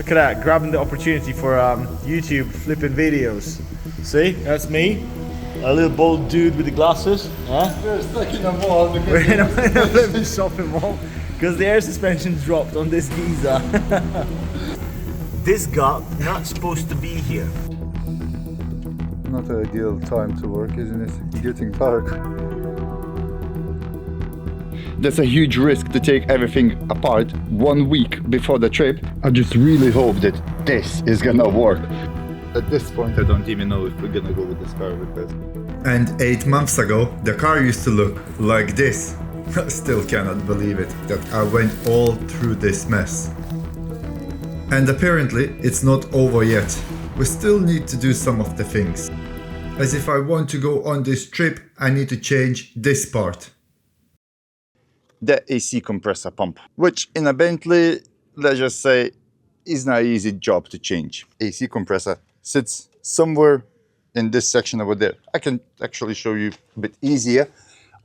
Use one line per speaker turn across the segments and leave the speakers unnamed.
Look at that, grabbing the opportunity for YouTube flipping videos. See, that's me. A little bald dude with the glasses. Huh?
We're stuck in a wall.
We're in a flipping shopping mall because the air suspension dropped on this geezer. This gap not supposed to be here.
Not an ideal time to work, isn't it? Getting dark.
That's a huge risk to take everything apart 1 week before the trip. I just really hope that this is gonna work. At this point, I don't even know if we're gonna go with this car because...
And 8 months ago, the car used to look like this. I still cannot believe it, that I went all through this mess. And apparently, it's not over yet. We still need to do some of the things. As if I want to go on this trip, I need to change this part.
The AC compressor pump, which in a Bentley, let's just say, is not an easy job to change. AC compressor sits somewhere in this section over there. I can actually show you a bit easier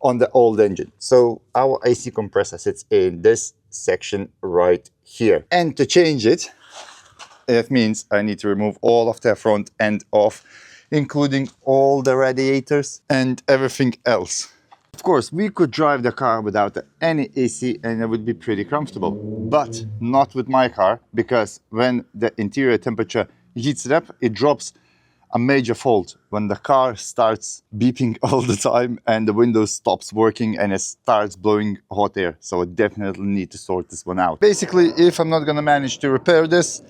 on the old engine. So our AC compressor sits in this section right here. And to change it, it means I need to remove all of the front end off, including all the radiators and everything else. Of course, we could drive the car without any AC and it would be pretty comfortable, but not with my car, because when the interior temperature heats it up, it drops a major fault when the car starts beeping all the time and the window stops working and it starts blowing hot air. So I definitely need to sort this one out. Basically, if I'm not gonna manage to repair this,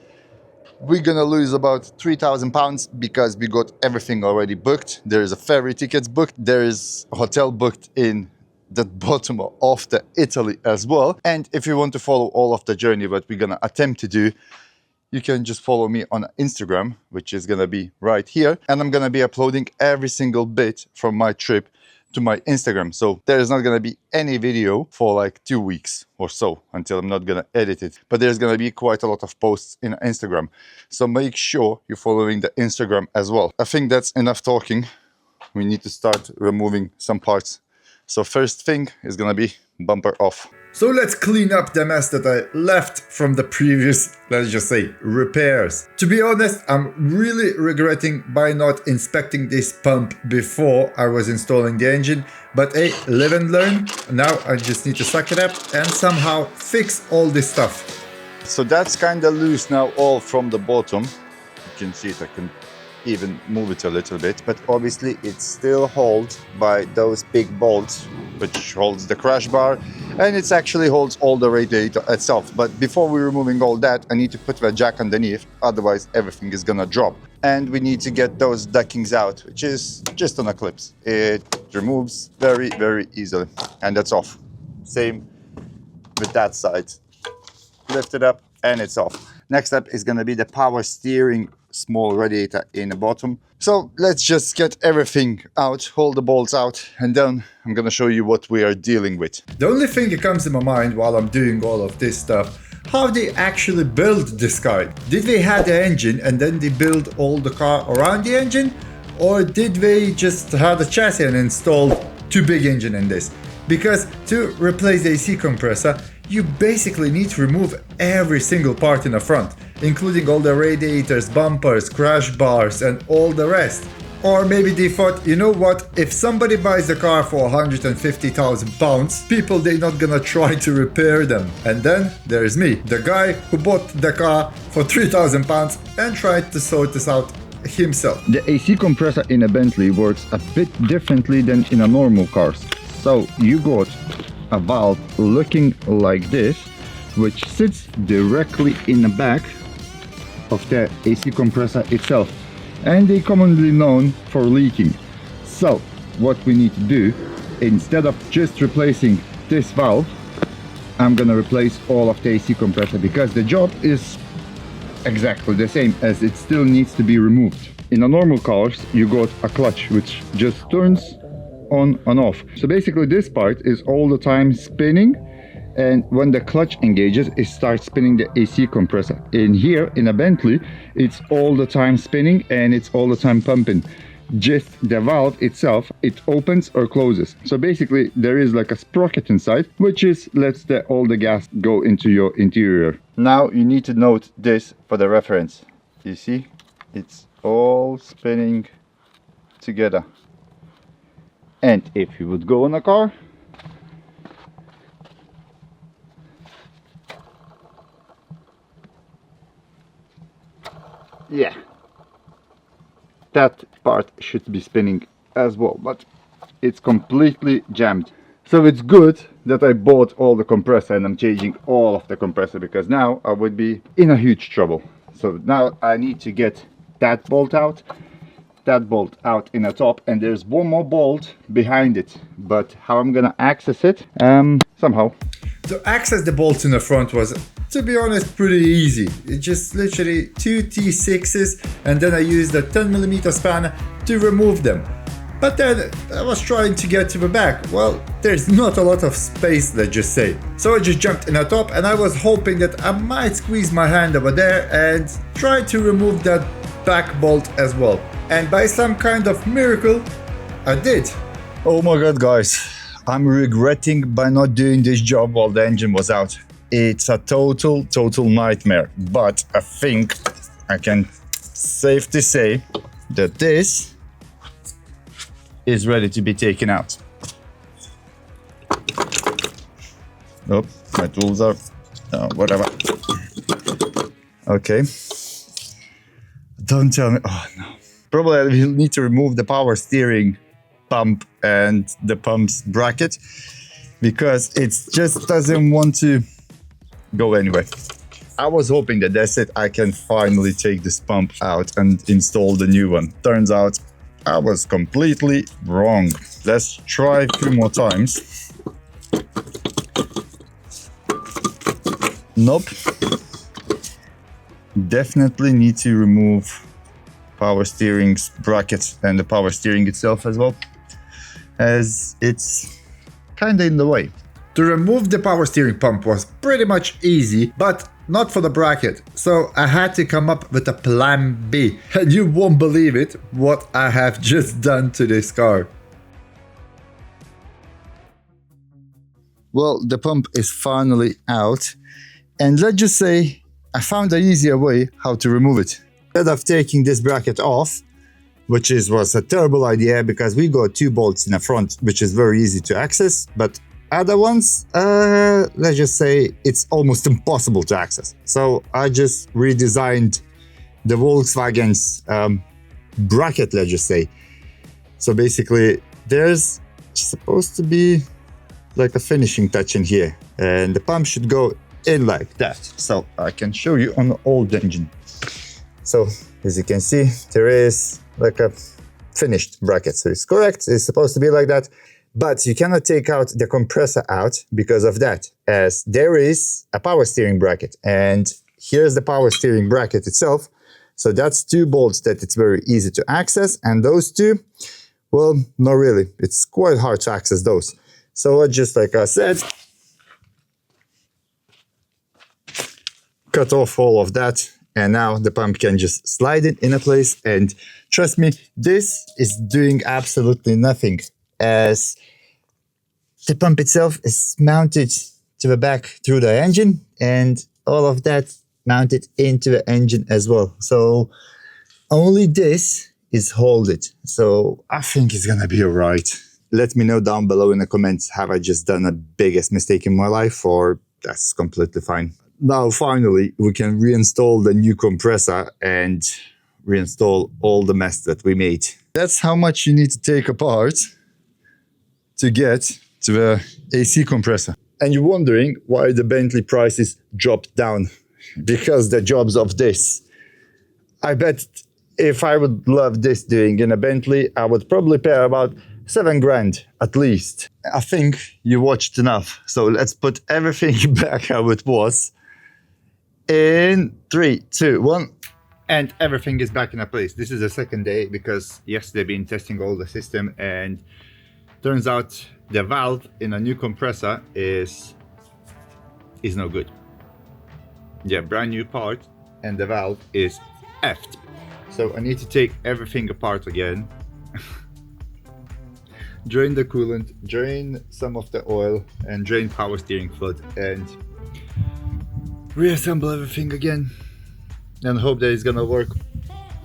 we're gonna lose about £3,000 because we got everything already booked. There is a ferry tickets booked. There is a hotel booked in the bottom of the Italy as well. And if you want to follow all of the journey what we're gonna attempt to do, you can just follow me on Instagram, which is gonna be right here. And I'm gonna be uploading every single bit from my trip to my Instagram. So there is not gonna be any video for like 2 weeks or so until I'm not gonna edit it. But there's gonna be quite a lot of posts in Instagram. So make sure you're following the Instagram as well. I think that's enough talking. We need to start removing some parts. So first thing is gonna be bumper off.
So let's clean up the mess that I left from the previous, let's just say, repairs. To be honest, I'm really regretting by not inspecting this pump before I was installing the engine. But hey, live and learn. Now I just need to suck it up and somehow fix all this stuff.
So that's kind of loose now, all from the bottom. You can see it, I can even move it a little bit, but obviously it's still held by those big bolts, which holds the crash bar, and it actually holds all the radiator itself. But before we're removing all that, I need to put the jack underneath, otherwise everything is gonna drop. And we need to get those duckings out, which is just on a clips. It removes very, very easily, and that's off. Same with that side. Lift it up and it's off. Next up is gonna be the power steering small radiator in the bottom. So let's just get everything out, hold the bolts out, and then I'm gonna show you what we are dealing with.
The only thing that comes to my mind while I'm doing all of this stuff, how they actually build this car. Did they have the engine and then they build all the car around the engine? Or did they just have the chassis and installed two big engine in this? Because to replace the AC compressor, you basically need to remove every single part in the front, including all the radiators, bumpers, crash bars and all the rest. Or maybe they thought, you know what, if somebody buys the car for £150,000, people they're not gonna try to repair them. And then there's me, the guy who bought the car for £3,000 and tried to sort this out himself.
The AC compressor in a Bentley works a bit differently than in a normal cars. So you got a valve looking like this, which sits directly in the back of the AC compressor itself, and they're commonly known for leaking. So what we need to do, instead of just replacing this valve, I'm gonna replace all of the AC compressor, because the job is exactly the same, as it still needs to be removed. In a normal cars you got a clutch which just turns on and off. So basically this part is all the time spinning, and when the clutch engages it starts spinning the AC compressor. In here in a Bentley it's all the time spinning and it's all the time pumping. just the valve itself, it opens or closes. So basically there is like a sprocket inside, which is lets all the gas go into your interior. Now you need to note this for the reference. You see, it's all spinning together. And if you would go on a car, yeah, that part should be spinning as well, but it's completely jammed. So it's good that I bought all the compressor and I'm changing all of the compressor, because now I would be in a huge trouble. So now I need to get that bolt out in the top, and there's one more bolt behind it, but how I'm gonna access it somehow.
To access the bolts in the front was, to be honest, pretty easy. It's just literally 2 T6s, and then I used a 10mm spanner to remove them. But then I was trying to get to the back. Well, there's not a lot of space, let's just say. So I just jumped in the top, and I was hoping that I might squeeze my hand over there and try to remove that back bolt as well. And by some kind of miracle, I did.
Oh my god, guys, I'm regretting by not doing this job while the engine was out. It's a total nightmare, but I think I can safely say that this is ready to be taken out. Oh, my tools are whatever. Okay. Don't tell me. Oh no. Probably I will need to remove the power steering pump and the pump's bracket, because it just doesn't want to go anywhere. I was hoping that that's it, I can finally take this pump out and install the new one. Turns out I was completely wrong. Let's try a few more times. Nope. Definitely need to remove power steering bracket and the power steering itself as well, as it's kind of in the way.
To remove the power steering pump was pretty much easy, but not for the bracket. So I had to come up with a plan B. And you won't believe it, what I have just done to this car.
Well, the pump is finally out, and let's just say I found an easier way how to remove it. Instead of taking this bracket off, which was a terrible idea, because we got 2 bolts in the front, which is very easy to access, but other ones, let's just say it's almost impossible to access. So I just redesigned the Volkswagen's bracket, let's just say. So basically there's supposed to be like a finishing touch in here, and the pump should go in like that. So I can show you on the old engine. So as you can see, there is like a finished bracket. So it's correct, it's supposed to be like that. But you cannot take out the compressor out because of that, as there is a power steering bracket. And here's the power steering bracket itself. So that's 2 bolts that it's very easy to access. And those 2, well, not really. It's quite hard to access those. So just like I said, cut off all of that. And now the pump can just slide it in a place. And trust me, this is doing absolutely nothing, as the pump itself is mounted to the back through the engine, and all of that mounted into the engine as well. So only this is holding. So I think it's gonna be all right. Let me know down below in the comments, have I just done the biggest mistake in my life, or that's completely fine. Now finally we can reinstall the new compressor and reinstall all the mess that we made. That's how much you need to take apart to get to the AC compressor. And you're wondering why the Bentley prices dropped down. Because the jobs of this. I bet if I would love this doing in a Bentley, I would probably pay about 7 grand at least. I think you watched enough. So let's put everything back how it was. In 3, 2, 1. And everything is back in a place. This is the second day, because yesterday I've been testing all the system, and turns out the valve in a new compressor is no good. Yeah, brand new part, and the valve is effed. So I need to take everything apart again drain the coolant, drain some of the oil, and drain power steering fluid, and reassemble everything again, and hope that it's gonna work.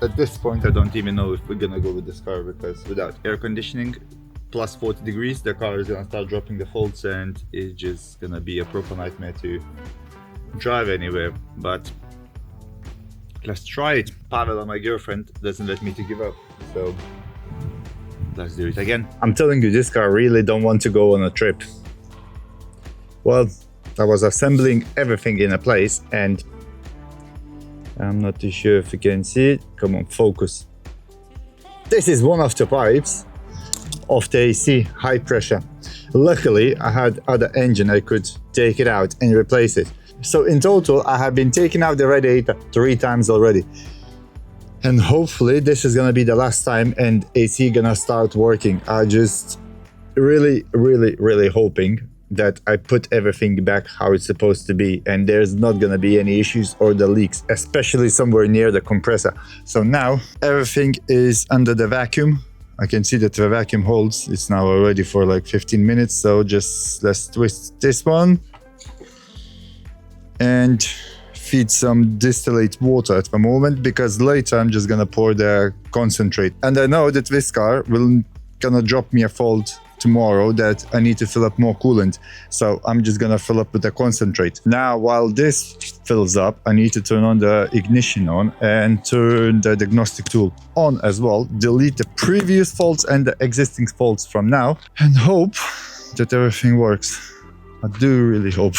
At this point, I don't even know if we're gonna go with this car, because without air conditioning, plus 40 degrees, the car is gonna start dropping the faults, and it's just gonna be a proper nightmare to drive anywhere. But let's try it. Pavel, my girlfriend, doesn't let me to give up, so let's do it again. I'm telling you, this car really don't want to go on a trip. Well, I was assembling everything in a place, and I'm not too sure if you can see it. Come on, focus. This is one of the pipes of the AC, high pressure. Luckily, I had other engine, I could take it out and replace it. So in total, I have been taking out the radiator 3 times already. And hopefully this is gonna be the last time and AC gonna start working. I just really hoping that I put everything back how it's supposed to be, and there's not gonna be any issues or the leaks, especially somewhere near the compressor. So now everything is under the vacuum. I can see that the vacuum holds. It's now already for like 15 minutes. So just let's twist this one and feed some distillate water at the moment, because later I'm just gonna pour the concentrate. And I know that this car will gonna drop me a fault tomorrow that I need to fill up more coolant. So I'm just gonna fill up with the concentrate. Now, while this fills up, I need to turn on the ignition on and turn the diagnostic tool on as well. Delete the previous faults and the existing faults from now, and hope that everything works. I do really hope.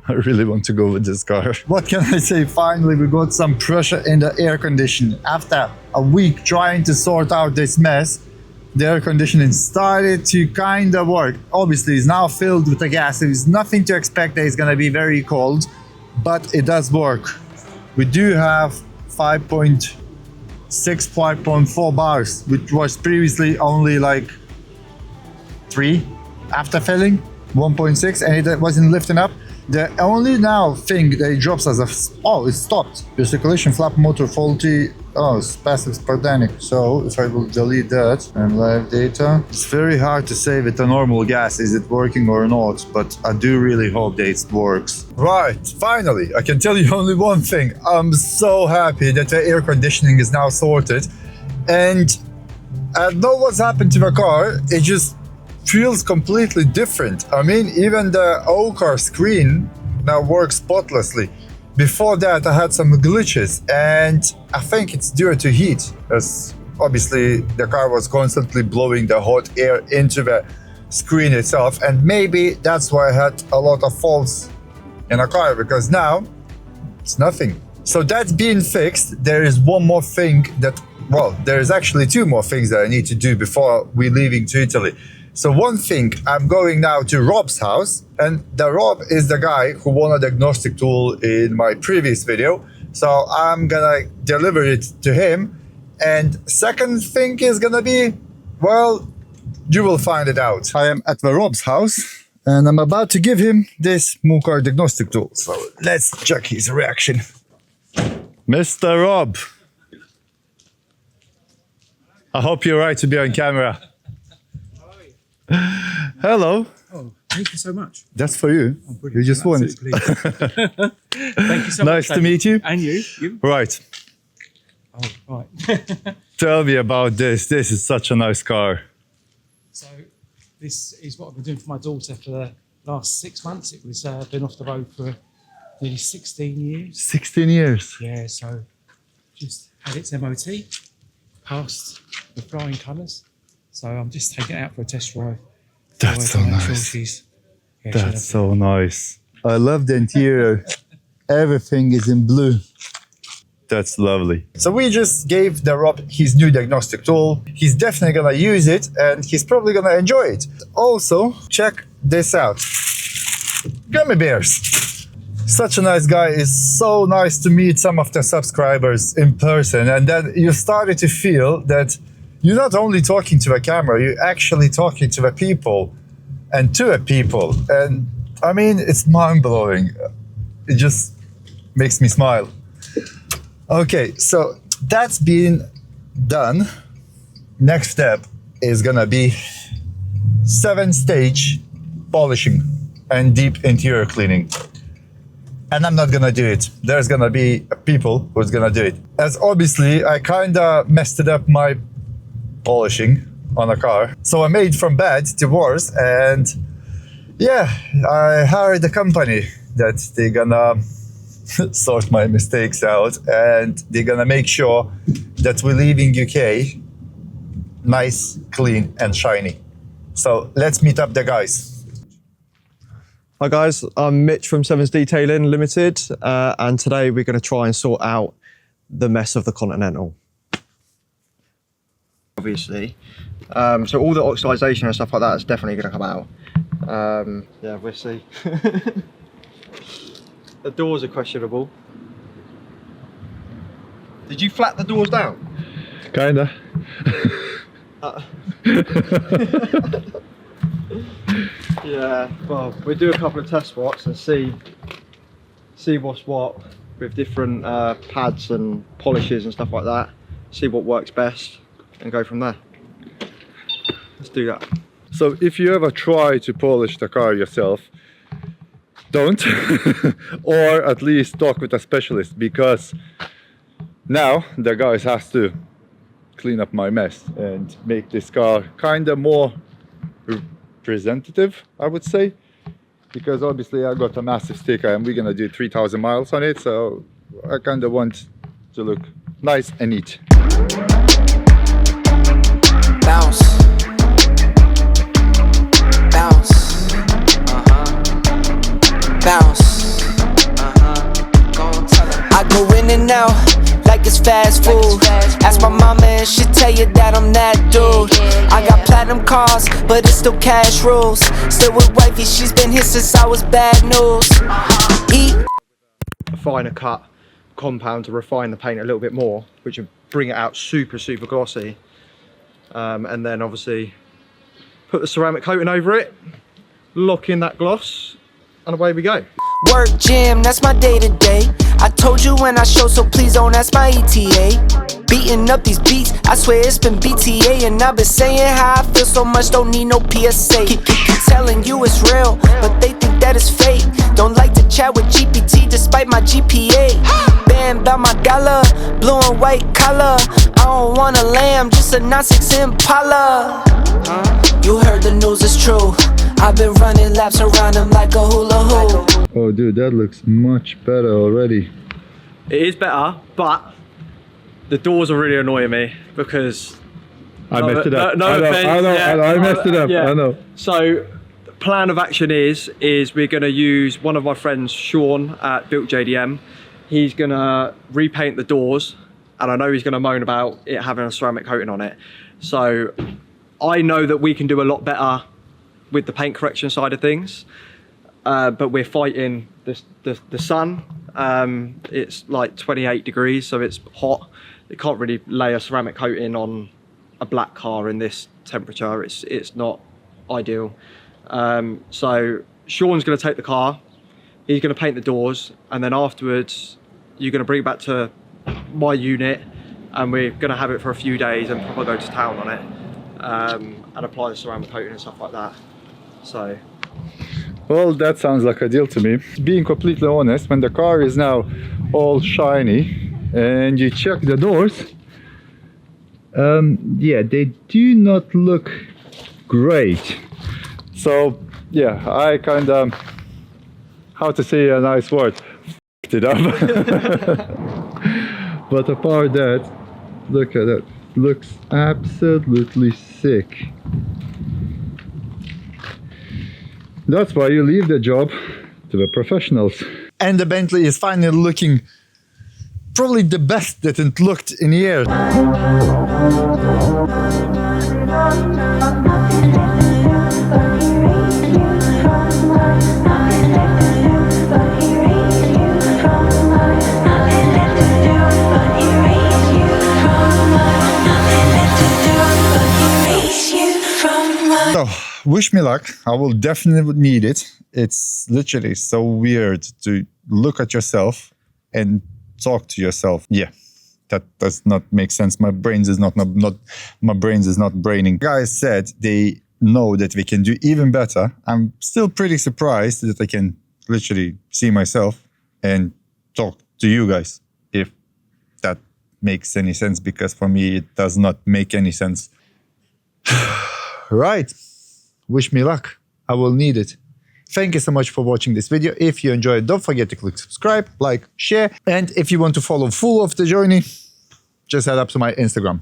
I really want to go with this car. What can I say? Finally, we got some pressure in the air conditioning. After a week trying to sort out this mess, the air conditioning started to kind of work. Obviously, it's now filled with the gas. There's nothing to expect that it's going to be very cold, but it does work. We do have 5.6, 5.4 bars, which was previously only like 3 after filling, 1.6, and it wasn't lifting up. The only now thing that it drops as a... Oh, it stopped. The circulation flap motor faulty. Oh, it's passive spartanic. So if I will delete that and live data, it's very hard to say with the normal gas is it working or not, but I do really hope that it works. Right, finally, I can tell you only one thing. I'm so happy that the air conditioning is now sorted, and I don't know what's happened to the car. It just feels completely different. I mean, even the O-car screen now works spotlessly. Before that, I had some glitches, and I think it's due to heat, as obviously the car was constantly blowing the hot air into the screen itself, and maybe that's why I had a lot of faults in a car, because now it's nothing. So that's being fixed. There is one more thing that, well, there's actually 2 more things that I need to do before we're leaving to Italy. So one thing, I'm going now to Rob's house, and the Rob is the guy who won a diagnostic tool in my previous video. So I'm gonna deliver it to him. And second thing is gonna be, well, you will find it out. I am at the Rob's house, and I'm about to give him this Mukar diagnostic tool. So let's check his reaction. Mr. Rob, I hope you're right to be on camera. Hello.
Oh, thank you so much.
That's for you.
Oh, brilliant.
You just won it.
Thank you so much.
Nice to meet you.
And you.
Right.
Oh, right.
Tell me about this. This is such a nice car.
So this is what I've been doing for my daughter for the last 6 months. It was been off the road for nearly 16 years.
16 years.
Yeah, so just had its MOT, passed with flying colours. So I'm just taking it out for a test drive.
That's so nice. That's so nice. I love the interior. Everything is in blue. That's lovely. So we just gave the Rob his new diagnostic tool. He's definitely gonna use it, and he's probably gonna enjoy it. Also, check this out. Gummy bears. Such a nice guy. It's so nice to meet some of the subscribers in person, and then you started to feel that you're not only talking to a camera, you're actually talking to the people and to a people. And I mean, it's mind-blowing. It just makes me smile. Okay, so that's been done. Next step is gonna be 7-stage polishing and deep interior cleaning. And I'm not gonna do it. There's gonna be people who's gonna do it. As obviously I kinda messed it up my polishing on a car. So I made from bad to worse, and yeah, I hired a company that they're gonna sort my mistakes out, and they're gonna make sure that we leave in UK nice, clean and shiny. So let's meet up the guys.
Hi guys, I'm Mitch from Sevens Detailing Limited, and today we're going to try and sort out the mess of the Continental. Obviously, so all the oxidization and stuff like that is definitely going to come out. Yeah, we'll see. The doors are questionable. Did you flat the doors down?
Kinda.
Yeah, well, we'll do a couple of test spots and see what's what with different pads and polishes and stuff like that. See what works best and go from there. Let's do that.
So if you ever try to polish the car yourself, don't. Or at least talk with a specialist, because now the guys has to clean up my mess and make this car kind of more representative, I would say, because obviously I got a massive sticker and we're gonna do 3,000 miles on it, so I kind of want to look nice and neat.
Bounce, bounce, bounce, I go in and out like it's fast food. Ask my mama and she'll tell you that I'm that dude. I got platinum cars, but it's still cash rules. Still with wifey, she's been here since I was bad news.
A finer cut compound to refine the paint a little bit more, which will bring it out super glossy, and then obviously put the ceramic coating over it, lock in that gloss, and away we go.
Work gym, that's my day to day. I told you when I show, so please don't ask my ETA. Beating up these beats, I swear it's been BTA. And I've been saying how I feel so much, don't need no PSA. Keep telling you it's real, but they think that it's fake. Don't like to chat with GPT despite my GPA. Band by my dollar, blue and white collar. I don't want a lamb, just a 9-6 Impala. You heard the news, it's true. I've been running laps around him like a hula hoop.
Oh dude, that looks much better already.
It is better, but the doors are really annoying me because
I messed it up.
No offense.
I messed it up.
Yeah.
I know.
So the plan of action is we're going to use one of my friends, Sean at Built JDM. He's going to repaint the doors, and I know he's going to moan about it having a ceramic coating on it. So I know that we can do a lot better with the paint correction side of things, but we're fighting the sun. It's like 28 degrees, so it's hot. You can't really lay a ceramic coating on a black car in this temperature. It's not ideal. So Sean's going to take the car, he's going to paint the doors, and then afterwards you're going to bring it back to my unit, and we're going to have it for a few days and probably go to town on it, and apply the ceramic coating and stuff like that. So,
Well, that sounds like a deal to me. Being completely honest, when the car is now all shiny and you check the doors, yeah, they do not look great. So yeah, I kind of, how to say a nice word, f***ed it up. But apart that, look at that, looks absolutely sick. That's why you leave the job to the professionals. And the Bentley is finally looking probably the best that it looked in years. So, wish me luck. I will definitely need it. It's literally so weird to look at yourself and talk to yourself. Yeah, that does not make sense. My brains is not my brains is not braining. Guys said they know that we can do even better. I'm still pretty surprised that I can literally see myself and talk to you guys, if that makes any sense, because for me it does not make any sense. Right, wish me luck. I will need it. Thank you so much for watching this video. If you enjoyed, don't forget to click subscribe, like, share, and if you want to follow full of the journey, just head up to my Instagram.